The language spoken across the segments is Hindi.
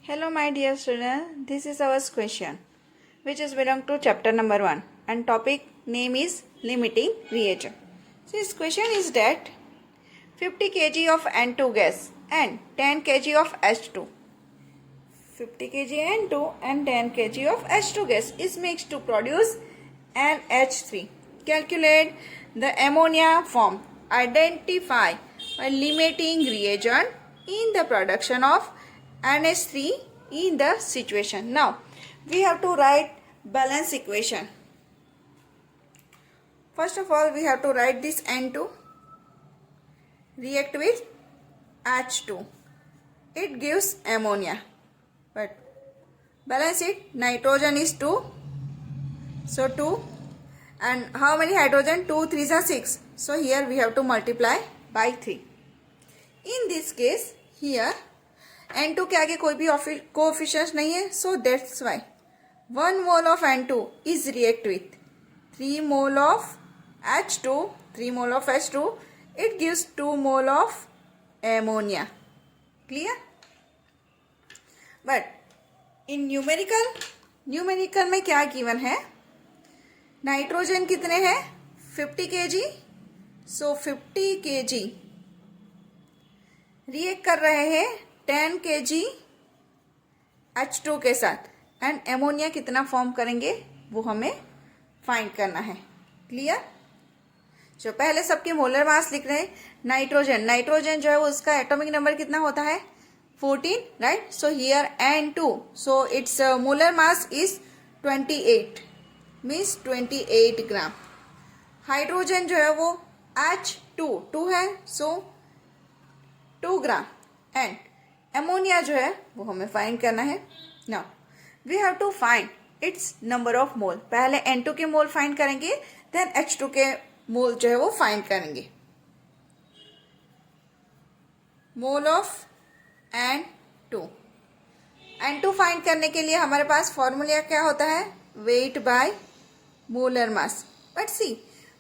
Hello my dear student, this is our question which is belong to chapter number 1 and topic name is limiting reagent. So this question is that 50 kg of N2 gas and 10 kg of H2. 50 kg N2 and 10 kg of H2 gas is mixed to produce NH3. Calculate the ammonia form. Identify a limiting reagent in the production of NH3 in the situation. Now we have to write balance equation. First of all, we have to write this N2 react with H2. It gives ammonia, but balance it. Nitrogen is 2, so 2, and how many hydrogen? 2 3s are 6, so here we have to multiply by 3. In this case here N2 के आगे कोई भी कोएफिशिएंट नहीं है, so that's why 1 mole of N2 is react with 3 mole of H2. 3 mole of H2, it gives 2 mole of ammonia. Clear? But in numerical में क्या गिवन है? नाइट्रोजन कितने हैं? 50 kg. सो 50 kg रिएक्ट कर रहे हैं 10 kg H2 के साथ, एंड एमोनिया कितना फॉर्म करेंगे वो हमें फाइंड करना है. क्लियर? जो पहले सबके मोलर मास लिख रहे हैं. नाइट्रोजन जो है वो उसका एटॉमिक नंबर कितना होता है? 14, right? So here N2, so it's molar mass is 28, means 28 gram. Hydrogen जो है वो H2 2 है, सो 2 ग्राम. एंड एमोनिया जो है वो हमें फाइंड करना है. Now we have to find its number of mole. पहले N2 के मोल फाइंड करेंगे, देन H2 के मोल जो है वो फाइंड करेंगे. मोल ऑफ N2 फाइंड करने के लिए हमारे पास फॉर्मूला क्या होता है? Weight by molar mass. But see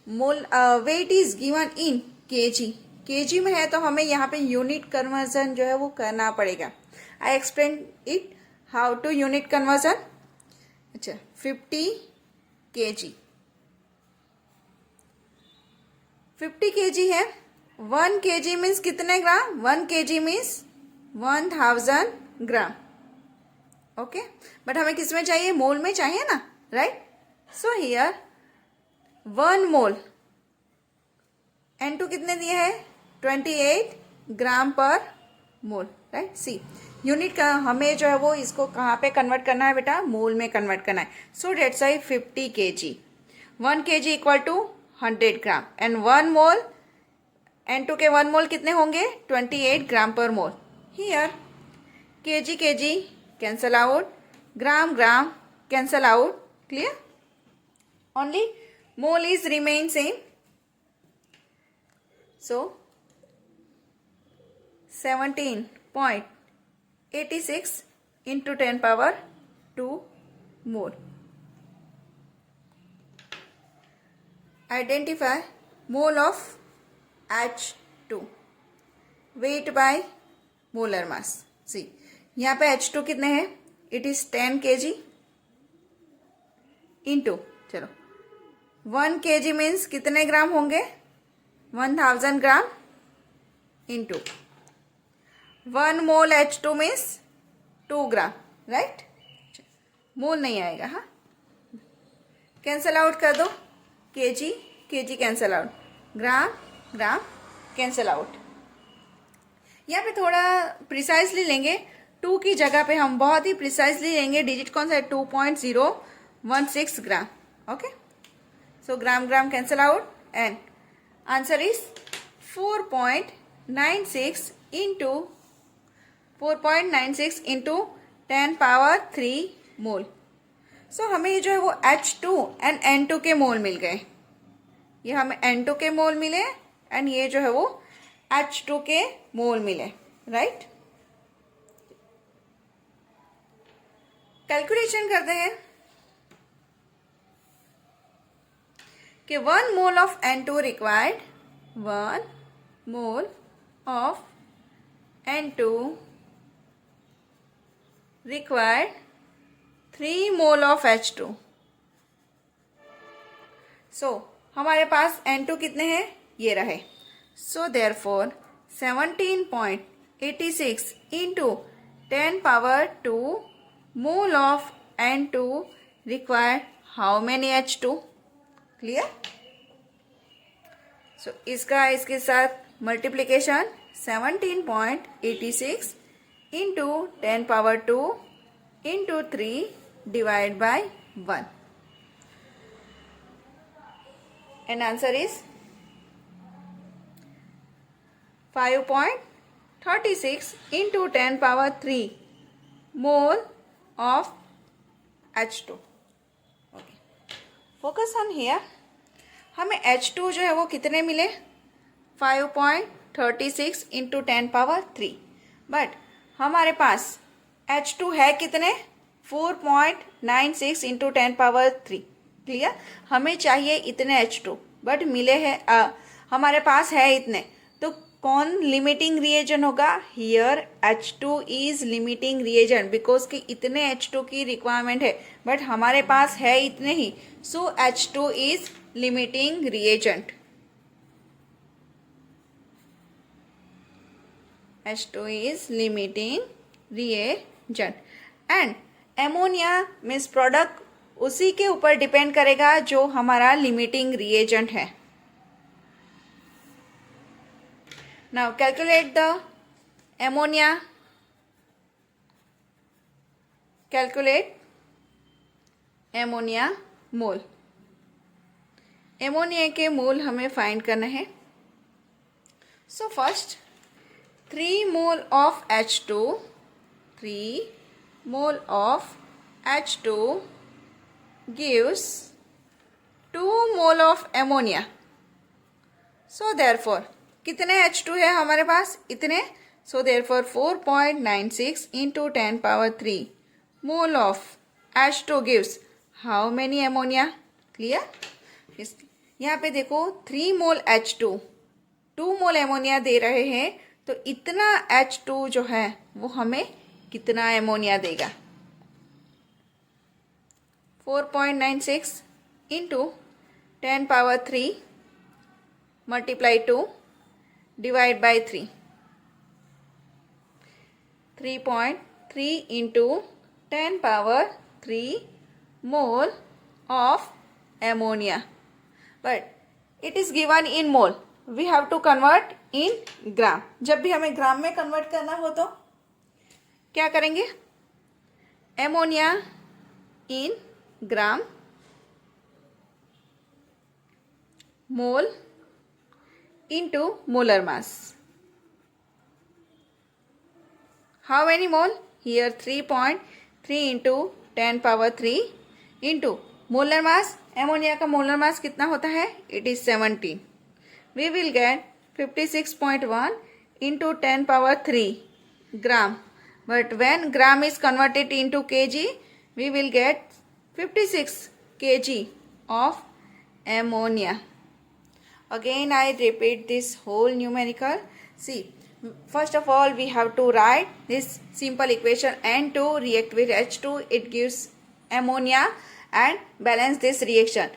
weight is given in kg में है, तो हमें यहाँ पे यूनिट कन्वर्जन जो है वो करना पड़ेगा. I explain it how to unit conversion. अच्छा, 50 kg है. 1 kg मीन्स कितने gram? 1 kg means 1000 gram. Okay, but हमें किस में चाहिए? मोल में चाहिए ना, right? So here 1 mole. N2 कितने दिए हैं? 28 ग्राम पर मोल, राइट? सी यूनिट का हमें जो है वो इसको कहाँ पे कन्वर्ट करना है बेटा? मोल में कन्वर्ट करना है. So that's why 50 kg. 1 kg equal to 100 gram, and 1 mole N2 के 1 मोल कितने होंगे? 28 ग्राम पर mole. Here kg cancel out, gram cancel out. Clear? Only mole is remain same. So 17.86 into 10 power 2 mole. Identify mole of H2. Weight by molar mass. See, यहाँ पे H2 कितने हैं? It is 10 kg into, चलो 1 kg मीन्स कितने ग्राम होंगे? 1000 ग्राम इंटू 1 मोल H2 मीन्स 2 ग्राम, राइट? मोल नहीं आएगा. हाँ, कैंसल आउट कर दो. KG cancel out, gram cancel out. यहाँ पे थोड़ा प्रिसाइसली लेंगे. 2 की जगह पे हम बहुत ही प्रिसाइसली लेंगे. डिजिट कौन सा है? 2.016 gram. Okay, so gram cancel out, and answer is 4.96 into 10 power 3 mole. So हमें ये जो है वो H2 एंड N2 के मोल मिल गए. ये हमें N2 के मोल मिले, एंड ये जो है वो H2 के मोल मिले, राइट? कैलकुलेशन करते हैं कि 1 mole of N2 required. 1 mole of N2 required 3 mole of H2. So हमारे पास N2 कितने हैं, ये रहे. So therefore 17.86 into 10 power 2 mole of N2 required how many H2? Clear? So इसका इसके साथ multiplication 17.86 into 10 power 2 into 3 divided by 1. And answer is 5.36 into 10 power 3 mole of H2. Okay. Focus on here. हमें H2 जो है वो कितने मिले, 5.36 इंटू 10 पावर 3. बट हमारे पास H2 है कितने, 4.96 इंटू 10 पावर 3. क्लियर? हमें चाहिए इतने H2 बट मिले हैं हमारे पास है इतने. तो कौन लिमिटिंग रिएजन होगा? Here H2 is limiting reagent because कि इतने H2 की रिक्वायरमेंट है बट हमारे पास है इतने ही. सो H2 is limiting reagent. H2 is limiting reagent. And ammonia means product उसी के ऊपर डिपेंड करेगा जो हमारा limiting reagent है. Now calculate the ammonia. Calculate ammonia mole. Ammonia के मोल हमें फाइंड करना है. So first 3 mole of H2, 3 mole of H2 gives 2 mole of ammonia. So therefore कितने H2 है हमारे पास, इतने. So therefore 4.96 into 10 power 3 mole of H2 gives how many ammonia. Clear? यहाँ पे देखो 3 मोल H2 2 मोल एमोनिया दे रहे हैं, तो इतना H2 जो है वो हमें कितना एमोनिया देगा, 4.96 into 10 power 3 multiply 2 divide by 3, 3.3 into 10 power 3 mole of ammonia. But it is given in mole. We have to convert in gram. जब भी हमें ग्राम में कन्वर्ट करना हो तो क्या करेंगे, ammonia in gram, mole into molar mass. How many mole? Here 3.3 into 10 power 3 into molar mass. Ammonia का मोलर मास कितना होता है, it is 17. We will get 56.1 into 10 power 3 gram. But when gram is converted into kg we will get 56 kg of ammonia. Again I repeat this whole numerical. See, first of all we have to write this simple equation, N2 react with H2, it gives ammonia and balance this reaction.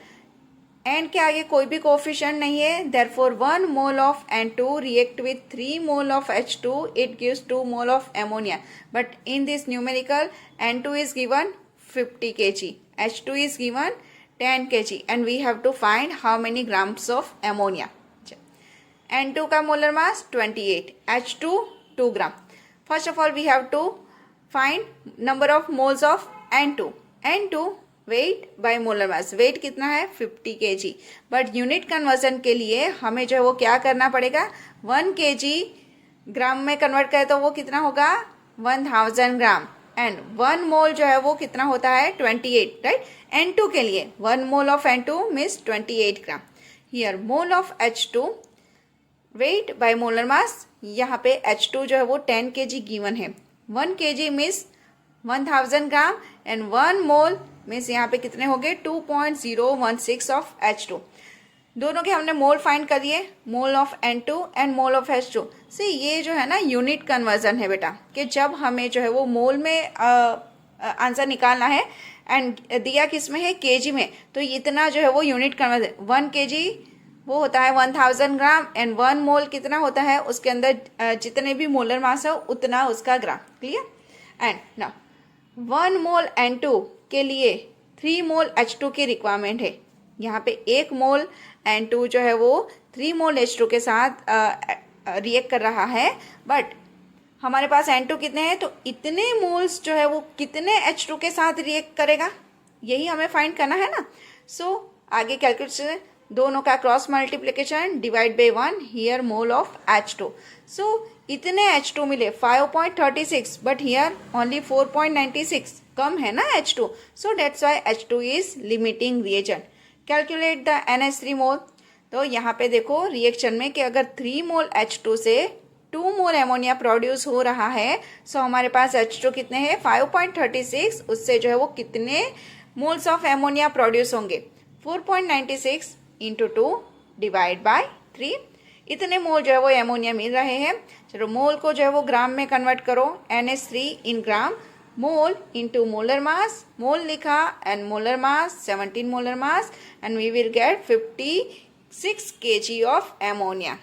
N के आगे कोई भी कोफिशिएंट नहीं है, therefore 1 mole of N2 react with 3 mole of H2, it gives 2 mole of ammonia. But in this numerical N2 is given 50 kg, H2 is given 10 kg and we have to find how many grams of ammonia. N2 का molar mass 28, H2 2 gram. First of all we have to find number of moles of N2. N2 weight by molar mass, weight कितना है 50 kg. बट यूनिट कन्वर्जन के लिए हमें जो है वो क्या करना पड़ेगा, 1 kg ग्राम में कन्वर्ट करें तो वो कितना होगा 1000 ग्राम. एंड 1 मोल जो है वो कितना होता है 28, राइट. N2 के लिए 1 mole of N2 means 28 gram. Here mole of H2 wait by molar मास, यहाँ पे H2 जो है वो 10 kg गिवन है. 1 kg means 1000 gram and 1 mole means यहाँ पे कितने हो गए 2.016 ऑफ H2. दोनों के हमने मोल फाइंड कर दिए, mole of N2 and mole of H2. से ये जो है ना यूनिट कन्वर्जन है बेटा, कि जब हमें जो है वो मोल में आंसर निकालना है एंड दिया किस में है, केजी में, तो इतना जो है वो यूनिट कन्वर्जन 1 केजी वो होता है 1000 ग्राम एंड 1 मोल कितना होता है, उसके अंदर जितने भी मोलर मास है उतना उसका ग्राम। क्लियर? एंड ना 1 मोल N2 के लिए 3 मोल H2 की रिक्वायरमेंट है। यहाँ पे 1 मोल N2 जो है वो 3 मोल H2 के साथ रिएक्ट कर रहा है, बट हमारे पास N2 कितने हैं, तो इतने मोल्स जो है वो कितने H2 के साथ रिएक्ट करेगा, यही हमें फाइंड करना है ना। सो आगे कैलकुलेशन, दोनों का cross multiplication divide by 1, here mole of H2। सो इतने H2 मिले 5.36, बट हियर ओनली 4.96, कम है ना H2, so that's Y H2 is limiting reagent. Calculate the NH3 मोल। तो यहाँ पे देखो रिएक्शन में कि अगर 3 मोल H2 से 2 मोल एमोनिया प्रोड्यूस हो रहा है, सो हमारे पास H2 कितने हैं 5.36, उससे जो है वो कितने मोल्स ऑफ एमोनिया प्रोड्यूस होंगे 4.96 इंटू 2 डिवाइड बाय 3। इतने मोल जो है वो एमोनिया मिल रहे हैं। चलो मोल को जो है वो ग्राम में कन्वर्ट करो, NH3 इन ग्राम, mole into molar mass, mole लिखा and molar mass 17 molar mass, and we will get 56 kg of ammonia.